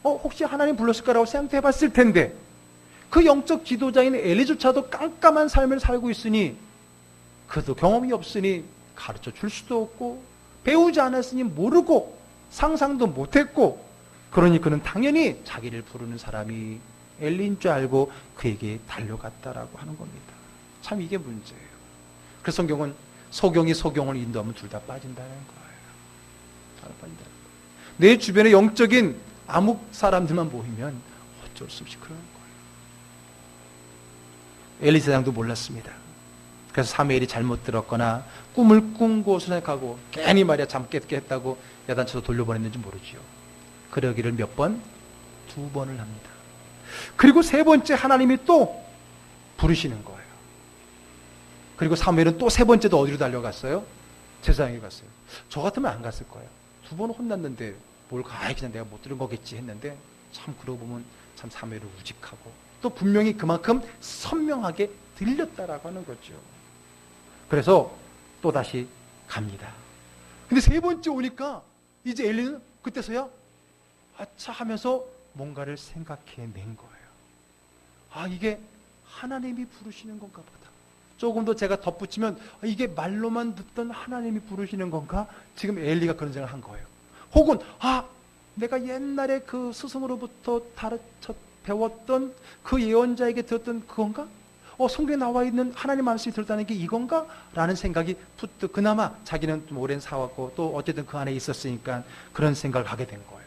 혹시 하나님 불렀을까라고 생각해봤을 텐데 그 영적 지도자인 엘리조차도 깜깜한 삶을 살고 있으니 그도 경험이 없으니 가르쳐 줄 수도 없고 배우지 않았으니 모르고 상상도 못했고 그러니 그는 당연히 자기를 부르는 사람이 엘리인 줄 알고 그에게 달려갔다라고 하는 겁니다. 참 이게 문제예요. 그래서 성경은 소경이 소경을 인도하면 둘 다 빠진다는 거예요. 내 주변에 영적인 암흑 사람들만 모이면 어쩔 수 없이 그러는 거예요. 엘리 제사장도 몰랐습니다. 그래서 사무엘이 잘못 들었거나 꿈을 꾼 곳을 생각하고 괜히 말이야 잠 깨게 했다고 야단쳐서 돌려보냈는지 모르지요. 그러기를 몇 번? 2번을 합니다. 그리고 3번째 하나님이 또 부르시는 거예요. 그리고 사무엘은 또 3번째도 어디로 달려갔어요? 제사장에 갔어요. 저 같으면 안 갔을 거예요. 2번 혼났는데 뭘 가, 그냥 내가 못 들은 거겠지 했는데 참 그러고 보면 참 사무엘은 우직하고 또 분명히 그만큼 선명하게 들렸다라고 하는 거죠. 그래서 또다시 갑니다. 근데 3번째 오니까 이제 엘리는 그때서야 아차 하면서 뭔가를 생각해낸 거예요. 아, 이게 하나님이 부르시는 건가 보다. 조금 더 제가 덧붙이면 이게 말로만 듣던 하나님이 부르시는 건가? 지금 엘리가 그런 생각을 한 거예요. 혹은 내가 옛날에 그 스승으로부터 배웠던 그 예언자에게 들었던 그건가? 성경에 나와 있는 하나님 말씀이 들었다는 게 이건가? 라는 생각이 푸트 그나마 자기는 좀 오랜 사왔고 또 어쨌든 그 안에 있었으니까 그런 생각을 하게 된 거예요.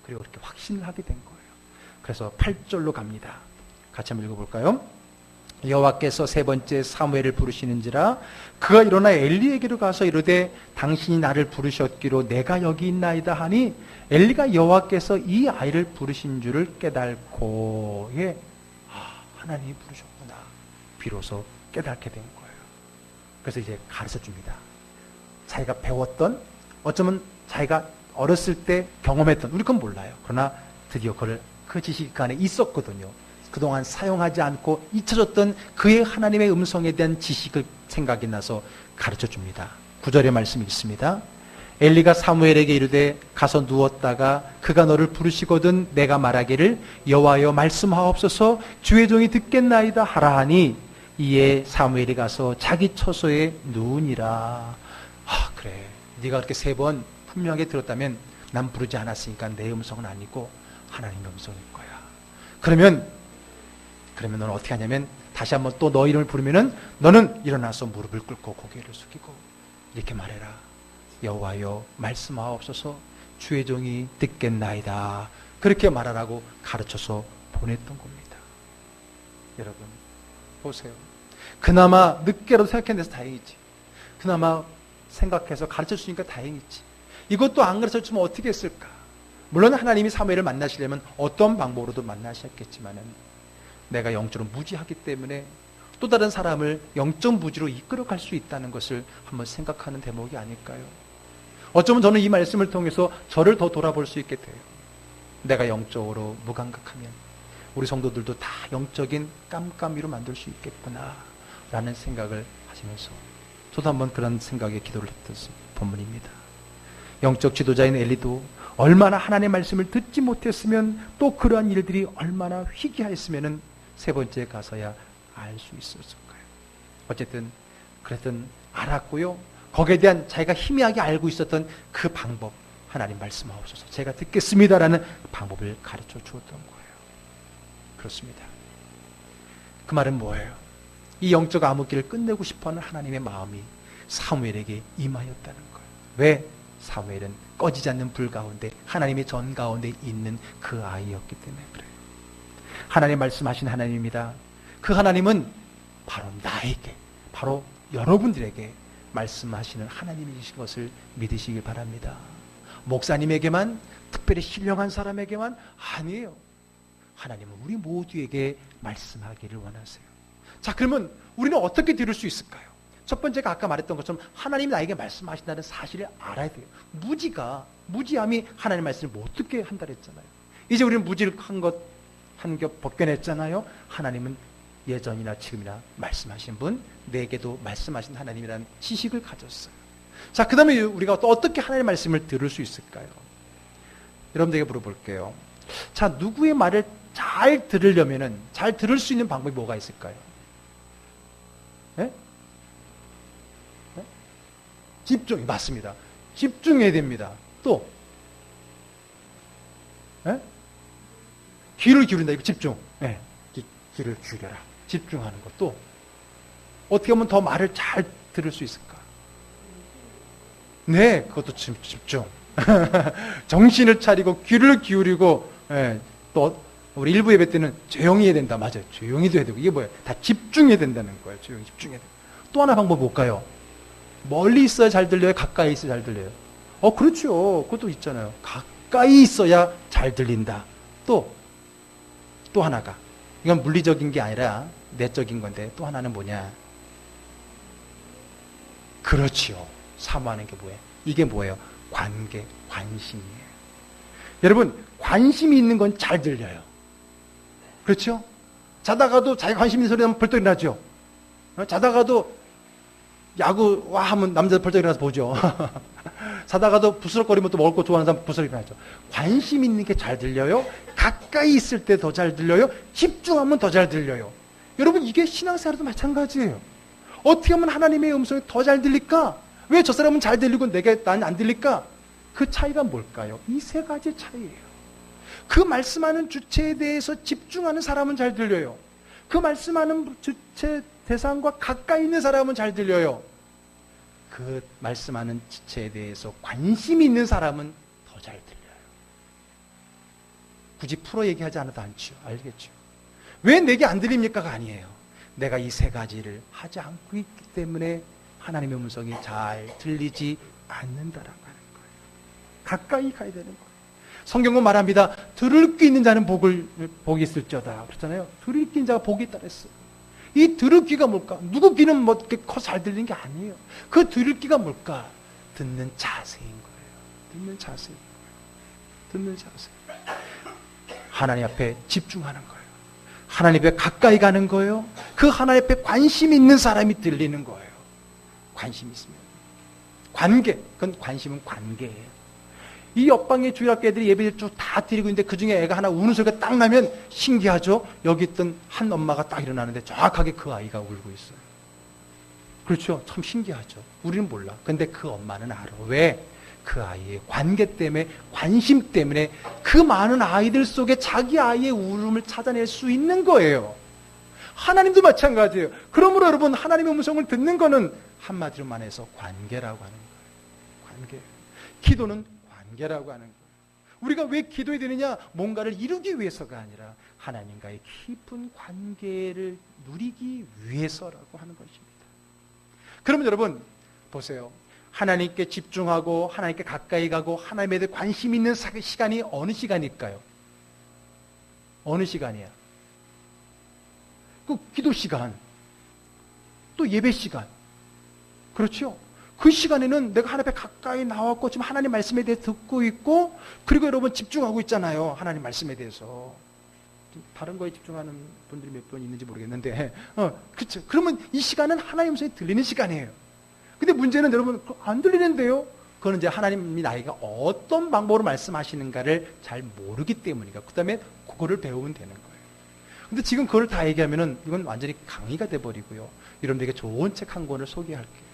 그리고 그렇게 확신을 하게 된 거예요. 그래서 8절로 갑니다. 같이 한번 읽어볼까요? 여호와께서 3번째 사무엘을 부르시는지라 그가 일어나 엘리에게로 가서 이르되 당신이 나를 부르셨기로 내가 여기 있나이다 하니 엘리가 여호와께서 이 아이를 부르신 줄을 깨달고 하나님이 부르셨구나 비로소 깨닫게 된 거예요. 그래서 이제 가르쳐 줍니다. 자기가 배웠던 어쩌면 자기가 어렸을 때 경험했던 우리 건 몰라요. 그러나 드디어 그 지식이 그 안에 있었거든요. 그동안 사용하지 않고 잊혀졌던 그의 하나님의 음성에 대한 지식을 생각이 나서 가르쳐 줍니다. 9절의 말씀이 있습니다. 엘리가 사무엘에게 이르되 가서 누웠다가 그가 너를 부르시거든 내가 말하기를 여호와여 말씀하옵소서 주의 종이 듣겠나이다 하라 하니 이에 사무엘이 가서 자기 처소에 누우니라. 그래 네가 그렇게 3번 분명하게 들었다면 난 부르지 않았으니까 내 음성은 아니고 하나님의 음성일 거야. 그러면 너는 어떻게 하냐면 다시 한번 또 너 이름을 부르면은 너는 일어나서 무릎을 꿇고 고개를 숙이고 이렇게 말해라. 여호와여 말씀하옵소서 주의 종이 듣겠나이다. 그렇게 말하라고 가르쳐서 보냈던 겁니다. 여러분 보세요. 그나마 늦게라도 생각해내서 다행이지. 그나마 생각해서 가르쳐 주니까 다행이지. 이것도 안 가르쳐 주면 어떻게 했을까? 물론 하나님이 사무엘을 만나시려면 어떤 방법으로도 만나셨겠지만은 내가 영적으로 무지하기 때문에 또 다른 사람을 영적 무지로 이끌어갈 수 있다는 것을 한번 생각하는 대목이 아닐까요? 어쩌면 저는 이 말씀을 통해서 저를 더 돌아볼 수 있게 돼요. 내가 영적으로 무감각하면 우리 성도들도 다 영적인 깜깜이로 만들 수 있겠구나 라는 생각을 하시면서 저도 한번 그런 생각에 기도를 했던 본문입니다. 영적 지도자인 엘리도 얼마나 하나님의 말씀을 듣지 못했으면 또 그러한 일들이 얼마나 희귀하였으면 3번째에 가서야 알 수 있었을 거예요. 어쨌든 그랬던 알았고요. 거기에 대한 자기가 희미하게 알고 있었던 그 방법 하나님 말씀하옵소서 제가 듣겠습니다라는 방법을 가르쳐 주었던 거예요. 그렇습니다. 그 말은 뭐예요? 이 영적 암흑기를 끝내고 싶어하는 하나님의 마음이 사무엘에게 임하였다는 거예요. 왜? 사무엘은 꺼지지 않는 불 가운데 하나님의 전 가운데 있는 그 아이였기 때문에 그래요. 하나님 말씀하신 하나님입니다. 그 하나님은 바로 나에게, 바로 여러분들에게 말씀하시는 하나님이신 것을 믿으시길 바랍니다. 목사님에게만, 특별히 신령한 사람에게만 아니에요. 하나님은 우리 모두에게 말씀하기를 원하세요. 자, 그러면 우리는 어떻게 들을 수 있을까요? 첫 번째가 아까 말했던 것처럼 하나님이 나에게 말씀하신다는 사실을 알아야 돼요. 무지함이 하나님 말씀을 못 듣게 한다 그랬잖아요. 이제 우리는 무지를 한 겹 벗겨냈잖아요. 하나님은 예전이나 지금이나 말씀하신 분, 내게도 말씀하신 하나님이라는 지식을 가졌어요. 자, 그 다음에 우리가 또 어떻게 하나님의 말씀을 들을 수 있을까요? 여러분들에게 물어볼게요. 자, 누구의 말을 잘 들으려면은, 잘 들을 수 있는 방법이 뭐가 있을까요? 네? 네? 집중이 맞습니다. 집중해야 됩니다. 또 네? 귀를 기울인다. 이거 집중. 네. 귀를 기울여라. 집중하는 것도 어떻게 하면 더 말을 잘 들을 수 있을까? 네, 그것도 집중. 정신을 차리고 귀를 기울이고 또 우리 일부 예배 때는 조용히 해야 된다. 맞아요. 조용히도 해야 되고. 이게 뭐예요? 다 집중해야 된다는 거예요. 조용히 집중해야 돼요. 또 하나 방법 뭘까요? 멀리 있어야 잘 들려요? 가까이 있어야 잘 들려요? 그렇죠. 그것도 있잖아요. 가까이 있어야 잘 들린다. 또 하나가. 이건 물리적인 게 아니라 내적인 건데 또 하나는 뭐냐? 그렇지요. 사모하는 게 뭐예요? 이게 뭐예요? 관계, 관심이에요. 여러분, 관심이 있는 건 잘 들려요. 그렇죠? 자다가도 자기 관심 있는 소리 하면 벌떡 일어나죠. 자다가도 야구 와 하면 남자들 벌떡 일어나서 보죠. 자다가도 부스럭거리면 또 먹을 거 좋아하는 사람 부스럭 일어나죠. 관심 있는 게 잘 들려요. 가까이 있을 때 더 잘 들려요. 집중하면 더 잘 들려요. 여러분, 이게 신앙생활도 마찬가지예요. 어떻게 하면 하나님의 음성이 더 잘 들릴까? 왜 저 사람은 잘 들리고 난 안 들릴까? 그 차이가 뭘까요? 이 세 가지 차이예요. 그 말씀하는 주체에 대해서 집중하는 사람은 잘 들려요. 그 말씀하는 주체 대상과 가까이 있는 사람은 잘 들려요. 그 말씀하는 주체에 대해서 관심이 있는 사람은 더 잘 들려요. 굳이 풀어 얘기하지 않아도 알겠죠. 왜 내게 안 들립니까가 아니에요. 내가 이 세 가지를 하지 않고 있기 때문에 하나님의 음성이 잘 들리지 않는다라고 하는 거예요. 가까이 가야 되는 거예요. 성경은 말합니다. 들을 귀 있는 자는 복이 있을지어다. 그렇잖아요. 들을 귀 있는 자가 복이 있다 그랬어요. 이 들을 귀가 뭘까? 누구 귀는 뭐 이렇게 커 잘 들리는 게 아니에요. 그 들을 귀가 뭘까? 듣는 자세인 거예요. 듣는 자세인 거예요. 듣는 자세. 하나님 앞에 집중하는 거예요. 하나님 앞에 가까이 가는 거예요. 그 하나님 앞에 관심 있는 사람이 들리는 거예요. 관심 있으면. 관계. 그건 관심은 관계예요. 이 옆방에 주일학교 애들이 예배를 쭉 다 드리고 있는데 그 중에 애가 하나 우는 소리가 딱 나면 신기하죠? 여기 있던 한 엄마가 딱 일어나는데 정확하게 그 아이가 울고 있어요. 그렇죠? 참 신기하죠? 우리는 몰라. 근데 그 엄마는 알아. 왜? 그 아이의 관계 때문에, 관심 때문에 그 많은 아이들 속에 자기 아이의 울음을 찾아낼 수 있는 거예요. 하나님도 마찬가지예요. 그러므로 여러분, 하나님의 음성을 듣는 거는 한마디로 말해서 관계라고 하는 거예요. 관계. 기도는 관계라고 하는 거예요. 우리가 왜 기도해야 되느냐? 뭔가를 이루기 위해서가 아니라 하나님과의 깊은 관계를 누리기 위해서라고 하는 것입니다. 그러면 여러분 보세요. 하나님께 집중하고 하나님께 가까이 가고 하나님에 대해 관심 있는 시간이 어느 시간일까요? 어느 시간이야? 그 기도 시간, 또 예배 시간. 그렇죠? 그 시간에는 내가 하나님 앞에 가까이 나왔고 지금 하나님 말씀에 대해 듣고 있고, 그리고 여러분 집중하고 있잖아요. 하나님 말씀에 대해서. 다른 거에 집중하는 분들이 몇 분 있는지 모르겠는데, 그렇죠. 그러면 이 시간은 하나님 음성이 들리는 시간이에요. 근데 문제는 여러분 안 들리는데요. 그거는 이제 하나님이 나에게 어떤 방법으로 말씀하시는가를 잘 모르기 때문이니까. 그 다음에 그거를 배우면 되는 거예요. 근데 지금 그걸 다 얘기하면은 이건 완전히 강의가 돼버리고요. 여러분들에게 좋은 책 한 권을 소개할게요.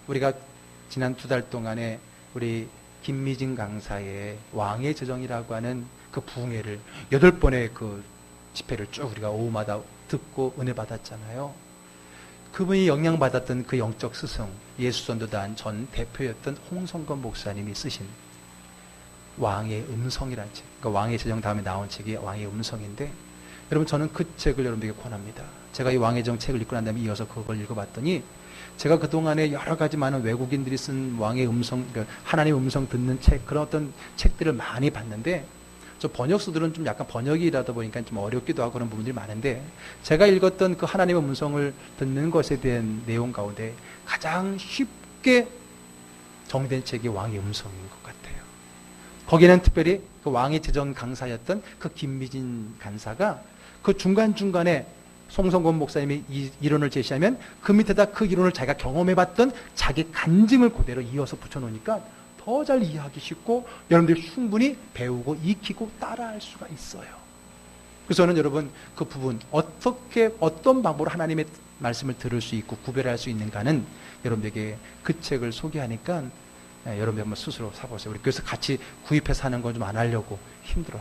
우리가 지난 2달 동안에 우리 김미진 강사의 왕의 저정이라고 하는 그 부흥회를 8번의 그 집회를 쭉 우리가 오후마다 듣고 은혜 받았잖아요. 그분이 영향받았던 그 영적 스승, 예수전도단 전 대표였던 홍성건 목사님이 쓰신 왕의 음성이라는 책, 그러니까 왕의 저정 다음에 나온 책이 왕의 음성인데, 여러분 저는 그 책을 여러분에게 권합니다. 제가 이 왕의 저정 책을 읽고 난 다음에 이어서 그걸 읽어봤더니, 제가 그동안에 여러 가지 많은 외국인들이 쓴 왕의 음성, 그러니까 하나님 음성 듣는 책, 그런 어떤 책들을 많이 봤는데, 저 번역서들은 좀 약간 번역이라다 보니까 좀 어렵기도 하고 그런 부분들이 많은데, 제가 읽었던 그 하나님의 음성을 듣는 것에 대한 내용 가운데 가장 쉽게 정된 책이 왕의 음성인 것 같아요. 거기는 특별히 그 왕의 제정 강사였던 그 김미진 간사가 그 중간중간에 송성곤 목사님이 이 이론을 제시하면 그 밑에다 그 이론을 자기가 경험해봤던 자기 간증을 그대로 이어서 붙여놓으니까 더 잘 이해하기 쉽고 여러분들이 충분히 배우고 익히고 따라할 수가 있어요. 그래서 저는 여러분 그 부분 어떤 방법으로 하나님의 말씀을 들을 수 있고 구별할 수 있는가는 여러분들에게 그 책을 소개하니까 여러분들 한번 스스로 사보세요. 우리 그래서 같이 구입해서 하는 건 좀 안 하려고 힘들어.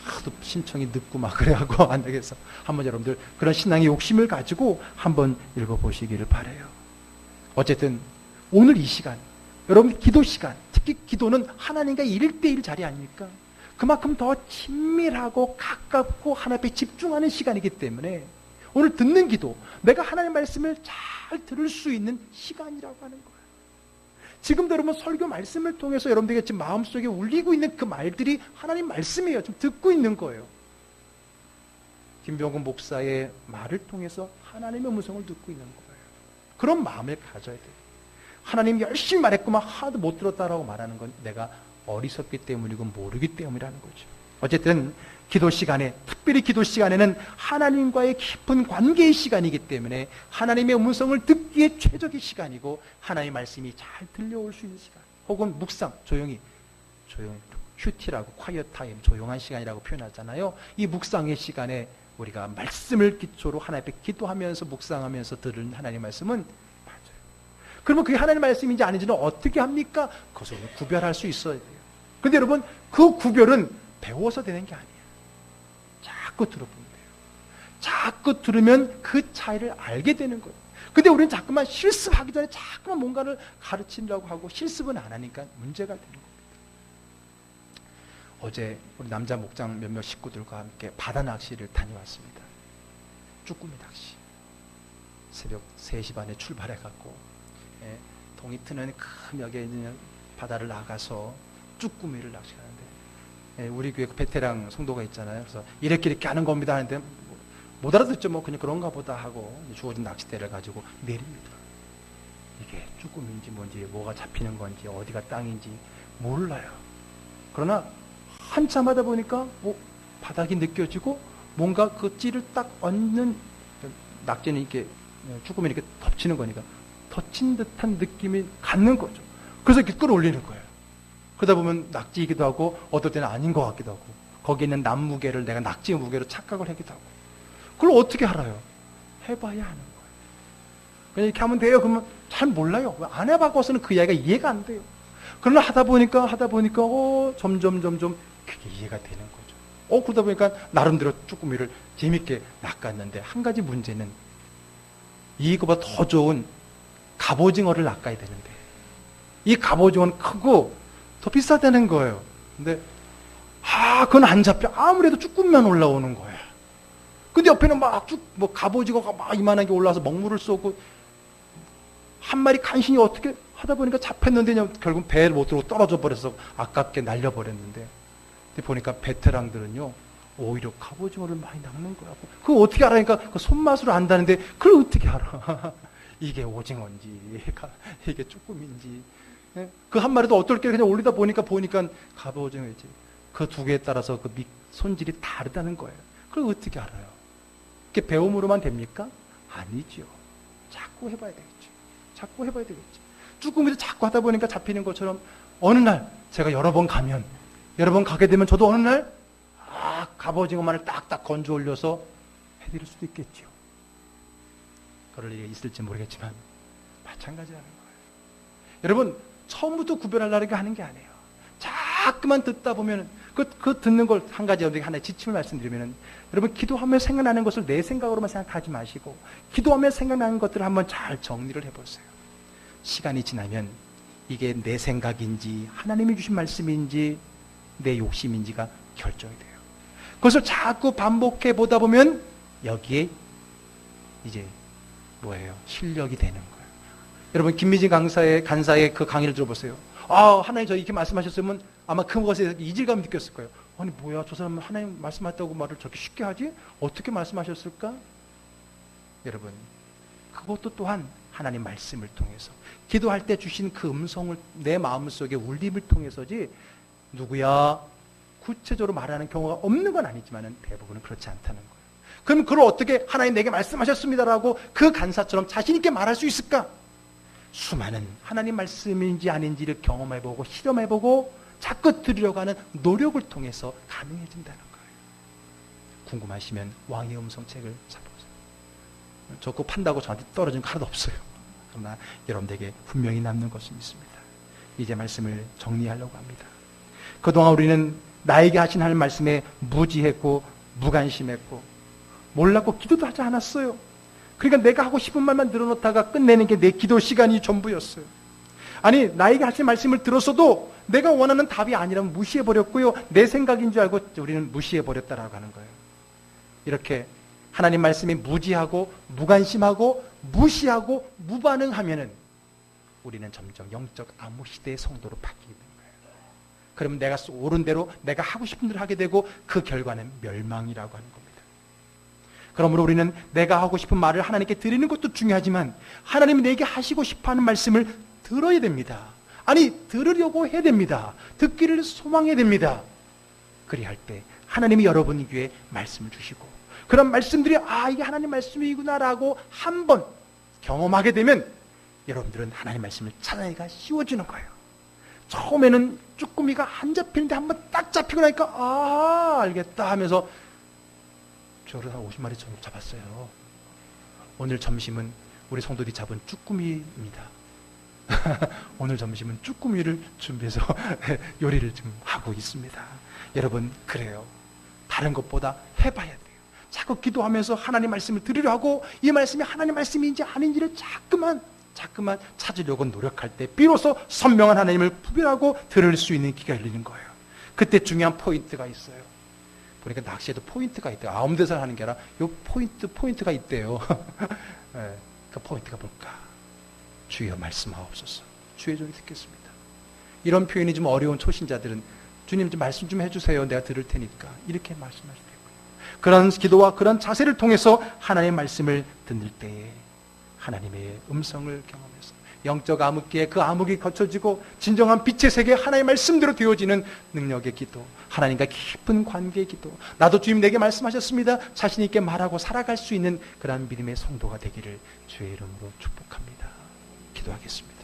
하도 신청이 늦고 막 그래갖고 안 되겠어. 한번 여러분들 그런 신앙의 욕심을 가지고 한번 읽어보시기를 바라요. 어쨌든 오늘 이 시간, 여러분 기도 시간, 특히 기도는 하나님과 1대1 자리 아닙니까? 그만큼 더 친밀하고 가깝고 하나님 앞에 집중하는 시간이기 때문에 오늘 듣는 기도, 내가 하나님의 말씀을 잘 들을 수 있는 시간이라고 하는 거예요. 지금도 여러분 설교 말씀을 통해서 여러분들에게 지금 마음속에 울리고 있는 그 말들이 하나님 말씀이에요. 좀 듣고 있는 거예요. 김병근 목사의 말을 통해서 하나님의 음성을 듣고 있는 거예요. 그런 마음을 가져야 돼요. 하나님 열심히 말했구만 하나도 못 들었다라고 말하는 건 내가 어리석기 때문이고 모르기 때문이라는 거죠. 어쨌든 기도 시간에, 특별히 기도 시간에는 하나님과의 깊은 관계의 시간이기 때문에 하나님의 음성을 듣기에 최적의 시간이고 하나님의 말씀이 잘 들려올 수 있는 시간, 혹은 묵상, 조용히 큐티라고 콰이어 타임, 조용한 시간이라고 표현하잖아요. 이 묵상의 시간에 우리가 말씀을 기초로 하나님 앞에 기도하면서 묵상하면서 들은 하나님의 말씀은 맞아요. 그러면 그게 하나님의 말씀인지 아닌지는 어떻게 합니까? 그것을 구별할 수 있어야 돼요. 근데 여러분, 그 구별은 배워서 되는 게 아니에요. 자꾸 들어보면 돼요. 자꾸 들으면 그 차이를 알게 되는 거예요. 근데 우리는 자꾸만 실습하기 전에 자꾸만 뭔가를 가르치려고 하고 실습은 안 하니까 문제가 되는 겁니다. 어제 우리 남자 목장 몇몇 식구들과 함께 바다 낚시를 다녀왔습니다. 쭈꾸미 낚시. 새벽 3시 반에 출발해갖고 동이 트는 큰 역에 있는 바다를 나가서 쭈꾸미를 낚시하는데, 우리 교회 베테랑 성도가 있잖아요. 그래서 이렇게 하는 겁니다 하는데 못 알아듣죠. 뭐 그냥 그런가 보다 하고 주어진 낚싯대를 가지고 내립니다. 이게 쭈꾸미인지 뭔지, 뭐가 잡히는 건지, 어디가 땅인지 몰라요. 그러나 한참 하다 보니까 바닥이 느껴지고 뭔가 그 찌를 딱 얹는, 낙지는 이렇게 쭈꾸미는 이렇게 덮치는 거니까 덮친 듯한 느낌이 갖는 거죠. 그래서 이렇게 끌어올리는 거예요. 그러다 보면 낙지이기도 하고 어떨 때는 아닌 것 같기도 하고, 거기에 있는 남 무게를 내가 낙지의 무게로 착각을 하기도 하고. 그걸 어떻게 알아요? 해봐야 하는 거예요. 그냥 이렇게 하면 돼요. 그러면 잘 몰라요. 안 해봐서는 그 이야기가 이해가 안 돼요. 그러나 하다 보니까 점점 그게 이해가 되는 거죠. 그러다 보니까 나름대로 쭈꾸미를 재밌게 낚았는데, 한 가지 문제는 이거보다 더 좋은 갑오징어를 낚아야 되는데 이 갑오징어는 크고 더 비싸다는 거예요. 근데 그건 안 잡혀. 아무래도 쭈꾸미만 올라오는 거야. 근데 옆에는 갑오징어가 막 이만한 게 올라와서 먹물을 쏘고, 한 마리 간신히 어떻게 하다 보니까 잡혔는데 결국 배에 못 들고 떨어져 버려서 아깝게 날려버렸는데, 근데 보니까 베테랑들은요 오히려 갑오징어를 많이 낚는 거라고. 그거 어떻게 알아니까 그 손맛으로 안다는데 그걸 어떻게 알아? 이게 오징어인지 이게 쭈꾸미인지. 그 한 마리도 어떨 게 그냥 올리다 보니까 갑오징어이지. 그 두 개에 따라서 그 손질이 다르다는 거예요. 그걸 어떻게 알아요? 그게 배움으로만 됩니까? 아니죠. 자꾸 해봐야 되겠죠. 쭈꾸미도 자꾸 하다 보니까 잡히는 것처럼 어느 날 제가 여러 번 가게 되면 저도 어느 날 갑오징어만을 딱딱 건져 올려서 해드릴 수도 있겠죠. 그럴 일이 있을지 모르겠지만 마찬가지라는 거예요. 여러분, 처음부터 구별하려고 하는 게 아니에요. 자꾸만 듣다 보면 그 듣는 걸 한 가지 여러분에게 하나의 지침을 말씀드리면, 여러분 기도하며 생각나는 것을 내 생각으로만 생각하지 마시고 기도하며 생각나는 것들을 한번 잘 정리를 해보세요. 시간이 지나면 이게 내 생각인지 하나님이 주신 말씀인지 내 욕심인지가 결정이 돼요. 그것을 자꾸 반복해 보다 보면 여기에 이제 실력이 되는 거예요. 여러분 김미진 간사의 그 강의를 들어보세요. 하나님 저 이렇게 말씀하셨으면 아마 그것에 이질감이 느꼈을 거예요. 아니 뭐야, 저 사람은 하나님 말씀하셨다고 말을 저렇게 쉽게 하지? 어떻게 말씀하셨을까? 여러분, 그것도 또한 하나님 말씀을 통해서 기도할 때 주신 그 음성을 내 마음속에 울림을 통해서지, 누구야 구체적으로 말하는 경우가 없는 건 아니지만 대부분은 그렇지 않다는 거예요. 그럼 그걸 어떻게 하나님 내게 말씀하셨습니다라고 그 간사처럼 자신 있게 말할 수 있을까? 수많은 하나님 말씀인지 아닌지를 경험해보고 실험해보고 자꾸 들으려고 하는 노력을 통해서 가능해진다는 거예요. 궁금하시면 왕의 음성 책을 사보세요. 저 그거 판다고 저한테 떨어진 거 하나도 없어요. 그러나 여러분들에게 분명히 남는 것은 있습니다. 이제 말씀을 정리하려고 합니다. 그동안 우리는 나에게 하신 하나님 말씀에 무지했고 무관심했고 몰랐고 기도도 하지 않았어요. 그러니까 내가 하고 싶은 말만 늘어놓다가 끝내는 게 내 기도 시간이 전부였어요. 아니 나에게 하신 말씀을 들었어도 내가 원하는 답이 아니라면 무시해버렸고요. 내 생각인 줄 알고 우리는 무시해버렸다라고 하는 거예요. 이렇게 하나님 말씀에 무지하고 무관심하고 무시하고 무반응하면은 우리는 점점 영적 암흑 시대의 성도로 바뀌게 되는 거예요. 그러면 내가 옳은 대로 내가 하고 싶은 대로 하게 되고 그 결과는 멸망이라고 하는 겁니다. 그러므로 우리는 내가 하고 싶은 말을 하나님께 드리는 것도 중요하지만 하나님이 내게 하시고 싶어하는 말씀을 들어야 됩니다. 아니 들으려고 해야 됩니다. 듣기를 소망해야 됩니다. 그리할 때 하나님이 여러분 귀에 말씀을 주시고 그런 말씀들이 이게 하나님 말씀이구나라고 한번 경험하게 되면 여러분들은 하나님 말씀을 찾아내기가 쉬워지는 거예요. 처음에는 쭈꾸미가 안 잡히는데 한번 딱 잡히고 나니까 알겠다 하면서 저를 한 50마리 정도 잡았어요. 오늘 점심은 우리 성도들이 잡은 쭈꾸미입니다. 오늘 점심은 쭈꾸미를 준비해서 요리를 좀 하고 있습니다. 여러분 그래요. 다른 것보다 해봐야 돼요. 자꾸 기도하면서 하나님 말씀을 들으려 하고 이 말씀이 하나님 말씀인지 아닌지를 자꾸만 찾으려고 노력할 때 비로소 선명한 하나님을 구별하고 들을 수 있는 기가 열리는 거예요. 그때 중요한 포인트가 있어요. 보니까 낚시에도 포인트가 있대요. 아무데서나 하는 게 아니라 요 포인트가 있대요. 네, 그 포인트가 뭘까? 주여 말씀하옵소서. 주의 종이 듣겠습니다. 이런 표현이 좀 어려운 초신자들은 주님 좀 말씀 좀 해주세요. 내가 들을 테니까. 이렇게 말씀하실 거예요. 그런 기도와 그런 자세를 통해서 하나님의 말씀을 듣는 때에 하나님의 음성을 경험해서 영적 암흑기에 그 암흑이 거쳐지고 진정한 빛의 세계 하나님의 말씀대로 되어지는 능력의 기도, 하나님과 깊은 관계의 기도, 나도 주님 내게 말씀하셨습니다. 자신 있게 말하고 살아갈 수 있는 그러한 믿음의 성도가 되기를 주의 이름으로 축복합니다. 기도하겠습니다.